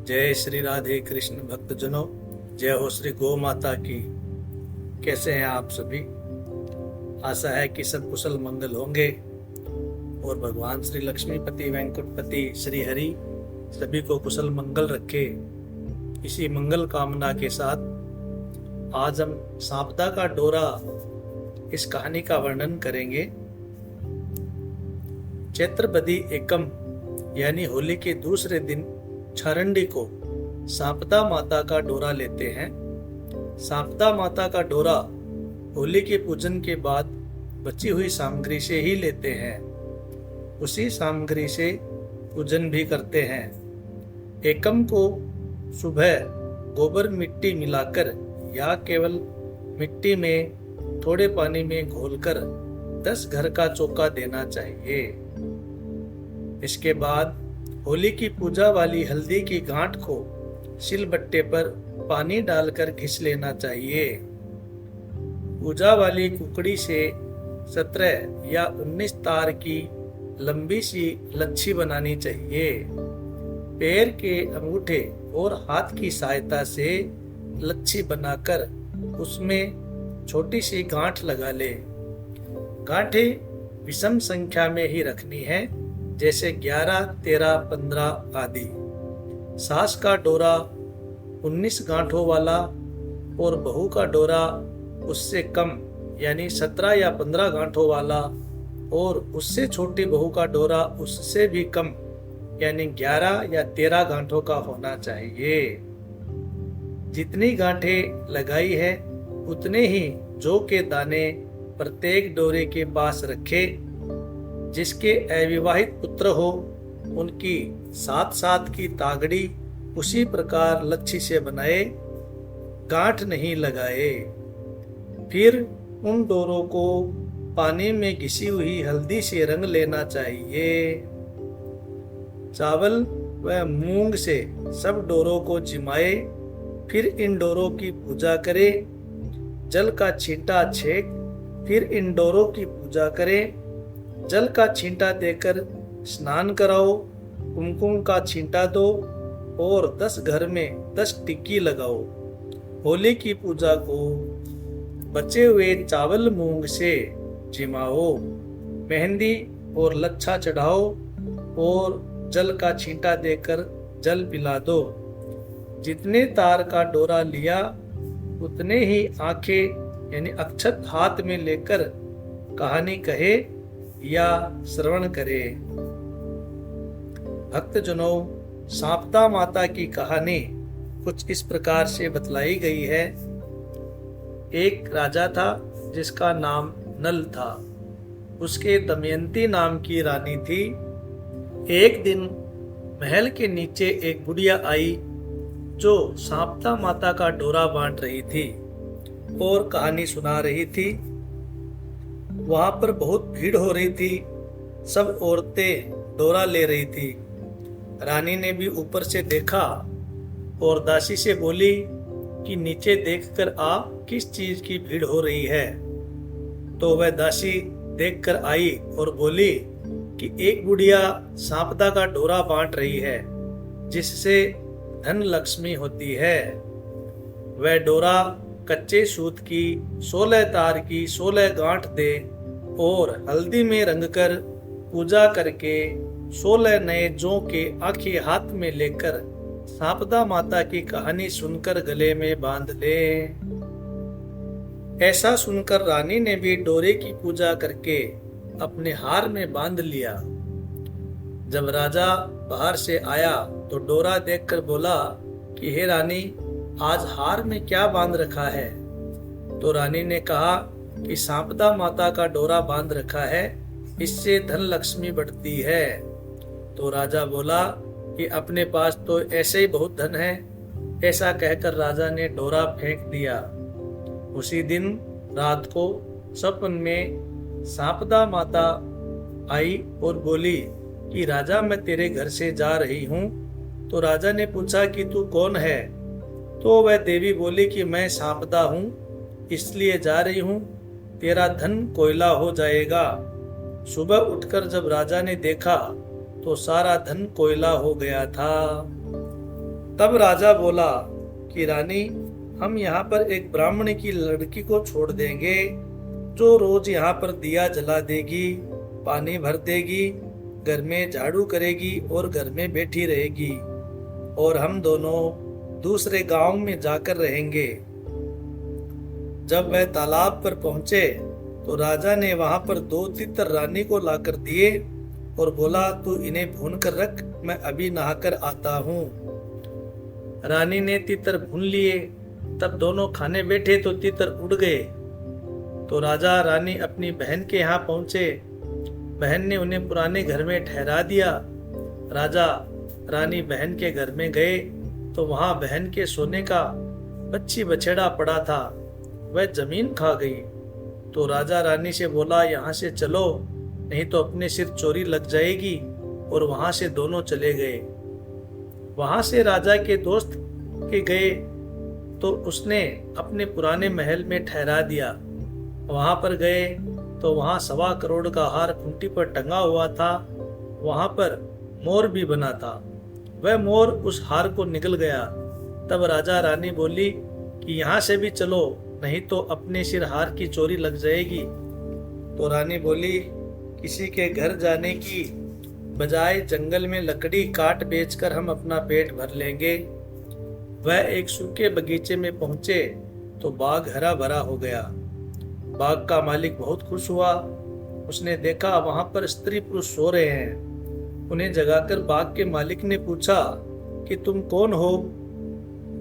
जय श्री राधे कृष्ण भक्तजनों, जय हो श्री गौ माता की। कैसे हैं आप सभी? आशा है कि सब कुशल मंगल होंगे और भगवान श्री लक्ष्मीपति वेंकटपति श्री हरि सभी को कुशल मंगल रखे। इसी मंगल कामना के साथ आज हम सांपदा का डोरा इस कहानी का वर्णन करेंगे। चैत्र बदी एकम यानी होली के दूसरे दिन छारंडी को सांपदा माता का डोरा लेते हैं। सांपदा माता का डोरा होली के पूजन के बाद बची हुई सामग्री से ही लेते हैं। उसी सामग्री से पूजन भी करते हैं। एकम को सुबह गोबर मिट्टी मिलाकर या केवल मिट्टी में थोड़े पानी में घोलकर 10 घर का चौका देना चाहिए। इसके बाद होली की पूजा वाली हल्दी की गांठ को सिलबट्टे पर पानी डालकर घिस लेना चाहिए। पूजा वाली कुकड़ी से 17 या 19 तार की लंबी सी लच्छी बनानी चाहिए। पैर के अंगूठे और हाथ की सहायता से लच्छी बनाकर उसमें छोटी सी गांठ लगा ले। गांठें विषम संख्या में ही रखनी है, जैसे 11, 13, 15 आदि। सास का डोरा 19 गांठों वाला और बहू का डोरा उससे कम यानी 17 या 15 गांठों वाला और उससे छोटी बहू का डोरा उससे भी कम यानी 11 या 13 गांठों का होना चाहिए। जितनी गांठें लगाई है उतने ही जौ के दाने प्रत्येक डोरे के पास रखे। जिसके अविवाहित पुत्र हो उनकी 7 की तागड़ी उसी प्रकार लच्छी से बनाए, गांठ नहीं लगाए। फिर उन डोरों को पानी में घिसी हुई हल्दी से रंग लेना चाहिए। चावल व मूंग से सब डोरों को जिमाए। फिर इन डोरों की पूजा करे। जल का छींटा छेक फिर इन डोरों की पूजा करे। जल का छींटा देकर स्नान कराओ। कुमकुम का छींटा दो और 10 घर में 10 टिक्की लगाओ। होली की पूजा को बचे हुए चावल मूंग से जिमाओ। मेहंदी और लच्छा चढ़ाओ और जल का छींटा देकर जल पिला दो। जितने तार का डोरा लिया उतने ही आंखें यानी अक्षत हाथ में लेकर कहानी कहे या श्रवण करे। भक्तजनों, सांपदा माता की कहानी कुछ इस प्रकार से बतलाई गई है। एक राजा था जिसका नाम नल था। उसके दमयंती नाम की रानी थी। एक दिन महल के नीचे एक बुढ़िया आई जो सांपदा माता का डोरा बांट रही थी और कहानी सुना रही थी। वहां पर बहुत भीड़ हो रही थी। सब औरतें डोरा ले रही थी। रानी ने भी ऊपर से देखा और दासी से बोली कि नीचे देखकर आ, किस चीज की भीड़ हो रही है। तो वह दासी देखकर आई और बोली कि एक बुढ़िया सांपदा का डोरा बांट रही है जिससे धन लक्ष्मी होती है। वह डोरा कच्चे सूत की 16 तार की 16 गांठ दे और हल्दी में रंगकर पूजा करके 16 नए जौ के आंखें हाथ में लेकर सांपदा माता की कहानी सुनकर गले में बांध ले। ऐसा सुनकर रानी ने भी डोरे की पूजा करके अपने हार में बांध लिया। जब राजा बाहर से आया तो डोरा देखकर बोला कि हे रानी, आज हार में क्या बांध रखा है? तो रानी ने कहा कि सांपदा माता का डोरा बांध रखा है, इससे धन लक्ष्मी बढ़ती है। तो राजा बोला कि अपने पास तो ऐसे ही बहुत धन है। ऐसा कहकर राजा ने डोरा फेंक दिया। उसी दिन रात को सपन में सांपदा माता आई और बोली कि राजा, मैं तेरे घर से जा रही हूँ। तो राजा ने पूछा कि तू कौन है? तो वह देवी बोली कि मैं सांपदा हूँ, इसलिए जा रही हूँ। तेरा धन कोयला हो जाएगा। सुबह उठकर जब राजा ने देखा तो सारा धन कोयला हो गया था। तब राजा बोला कि रानी, हम यहाँ पर एक ब्राह्मण की लड़की को छोड़ देंगे जो रोज यहाँ पर दिया जला देगी, पानी भर देगी, घर में झाड़ू करेगी और घर में बैठी रहेगी, और हम दोनों दूसरे गांव में जाकर रहेंगे। जब वह तालाब पर पहुंचे तो राजा ने वहां पर 2 तीतर रानी को लाकर दिए और बोला, तू इन्हें भून कर रख, मैं अभी नहाकर आता हूँ। रानी ने तीतर भून लिए। तब दोनों खाने बैठे तो तीतर उड़ गए। तो राजा रानी अपनी बहन के यहाँ पहुंचे। बहन ने उन्हें पुराने घर में ठहरा दिया। राजा रानी बहन के घर में गए तो वहां बहन के सोने का बच्ची बछड़ा पड़ा था, वह जमीन खा गई। तो राजा रानी से बोला, यहाँ से चलो, नहीं तो अपने सिर चोरी लग जाएगी, और वहां से दोनों चले गए। वहां से राजा के दोस्त के गए तो उसने अपने पुराने महल में ठहरा दिया। वहां पर गए तो वहां 1.25 करोड़ का हार खूंटी पर टंगा हुआ था। वहां पर मोर भी बना था। वह मोर उस हार को निगल गया। तब राजा रानी बोली कि यहाँ से भी चलो, नहीं तो अपने सिर हार की चोरी लग जाएगी। तो रानी बोली, किसी के घर जाने की बजाय जंगल में लकड़ी काट बेचकर हम अपना पेट भर लेंगे। वह एक सूखे बगीचे में पहुंचे तो बाग हरा भरा हो गया। बाग का मालिक बहुत खुश हुआ। उसने देखा वहां पर स्त्री पुरुष सो रहे हैं। उन्हें जगाकर बाग के मालिक ने पूछा कि तुम कौन हो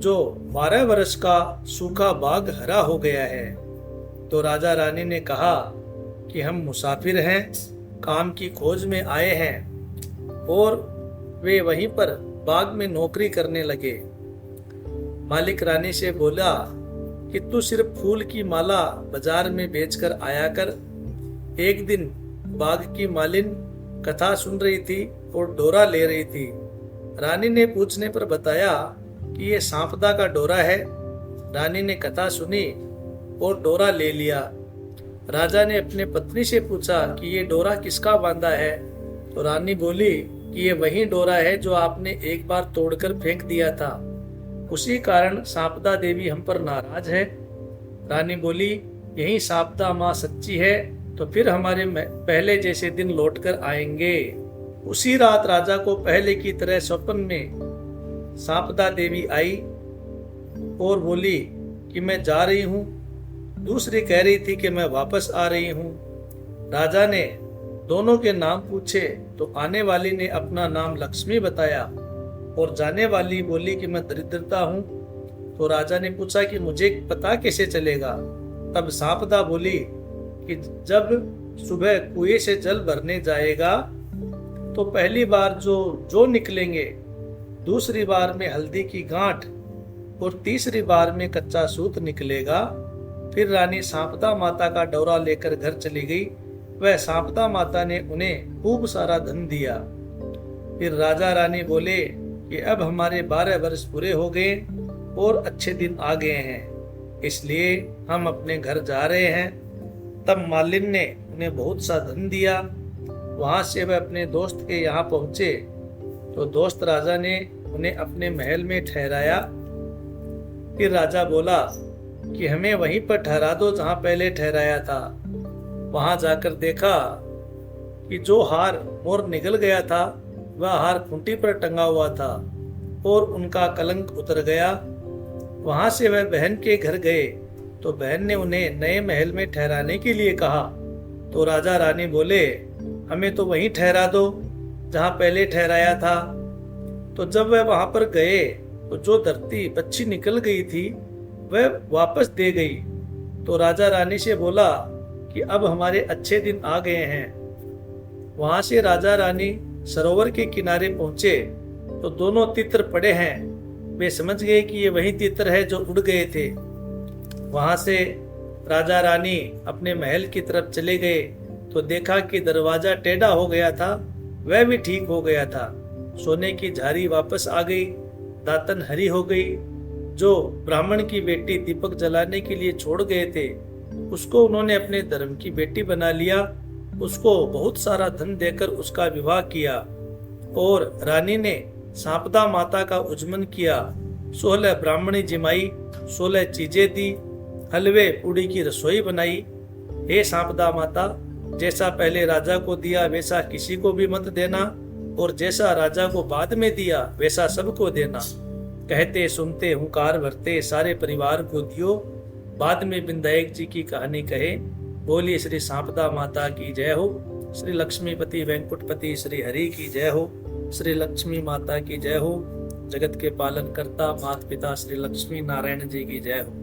जो 12 वर्ष का सूखा बाग हरा हो गया है। तो राजा रानी ने कहा कि हम मुसाफिर हैं, काम की खोज में आए हैं, और वे वहीं पर बाग में नौकरी करने लगे। मालिक रानी से बोला कि तू सिर्फ फूल की माला बाजार में बेचकर आया कर। एक दिन बाग की मालिन कथा सुन रही थी और डोरा ले रही थी। रानी ने पूछने पर बताया कि ये सांपदा का डोरा है। रानी ने कथा सुनी और डोरा ले लिया। राजा ने अपने पत्नी से पूछा कि ये डोरा किसका बांधा है। तो रानी बोली कि ये वही डोरा है जो आपने एक बार तोड़कर फेंक दिया था, उसी कारण सांपदा देवी हम पर नाराज है। रानी बोली, यही सांपदा माँ सच्ची है तो फिर हमारे पहले जैसे दिन लौटकर आएंगे। उसी रात राजा को पहले की तरह स्वप्न में सांपदा देवी आई और बोली कि मैं जा रही हूँ। दूसरी कह रही थी कि मैं वापस आ रही हूँ। राजा ने दोनों के नाम पूछे तो आने वाली ने अपना नाम लक्ष्मी बताया और जाने वाली बोली कि मैं दरिद्रता हूँ। तो राजा ने पूछा कि मुझे पता कैसे चलेगा। तब सांपदा बोली कि जब सुबह कुएं से जल भरने जाएगा तो पहली बार जो निकलेंगे, दूसरी बार में हल्दी की गांठ और तीसरी बार में कच्चा सूत निकलेगा। फिर रानी सांपदा माता का डोरा लेकर घर चली गई। वह सांपदा माता ने उन्हें खूब सारा धन दिया। फिर राजा रानी बोले कि अब हमारे 12 वर्ष पूरे हो गए और अच्छे दिन आ गए हैं, इसलिए हम अपने घर जा रहे हैं। तब मालिन ने उन्हें बहुत सा धन दिया। वहां से वह अपने दोस्त के यहाँ पहुंचे तो दोस्त राजा ने उन्हें अपने महल में ठहराया। फिर राजा बोला कि हमें वहीं पर ठहरा दो जहां पहले ठहराया था। वहां जाकर देखा कि जो हार मोर निगल गया था वह हार खूंटी पर टंगा हुआ था और उनका कलंक उतर गया। वहां से वह बहन के घर गए तो बहन ने उन्हें नए महल में ठहराने के लिए कहा। तो राजा रानी बोले, हमें तो वहीं ठहरा दो जहां पहले ठहराया था। तो जब वह वहां पर गए तो जो धरती बच्ची निकल गई थी वह वापस दे गई। तो राजा रानी से बोला कि अब हमारे अच्छे दिन आ गए हैं। वहां से राजा रानी सरोवर के किनारे पहुंचे तो दोनों तितर पड़े हैं। वे समझ गए कि ये वही तितर है जो उड़ गए थे। वहां से राजा रानी अपने महल की तरफ चले गए तो देखा कि दरवाजा टेढ़ा हो गया था, वह भी ठीक हो गया था। सोने की झारी वापस आ गई, दातन हरी हो गई। जो ब्राह्मण की बेटी दीपक जलाने के लिए छोड़ गए थे उसको उन्होंने अपने धर्म की बेटी बना लिया। उसको बहुत सारा धन देकर उसका विवाह किया और रानी ने सांपदा माता का उज्जमन किया। 16 ब्राह्मणी जिमाई, 16 चीजें दी, हलवे पूड़ी की रसोई बनाई। हे सांपदा माता, जैसा पहले राजा को दिया वैसा किसी को भी मत देना, और जैसा राजा को बाद में दिया वैसा सबको देना। कहते सुनते हुंकार भरते सारे परिवार को दियो। बाद में विनायक जी की कहानी कहे। बोलिए श्री सांपदा माता की जय हो। श्री लक्ष्मीपति वेंकुटपति श्री हरि की जय हो। श्री लक्ष्मी माता की जय हो। जगत के पालन करता माता पिता श्री लक्ष्मी नारायण जी की जय हो।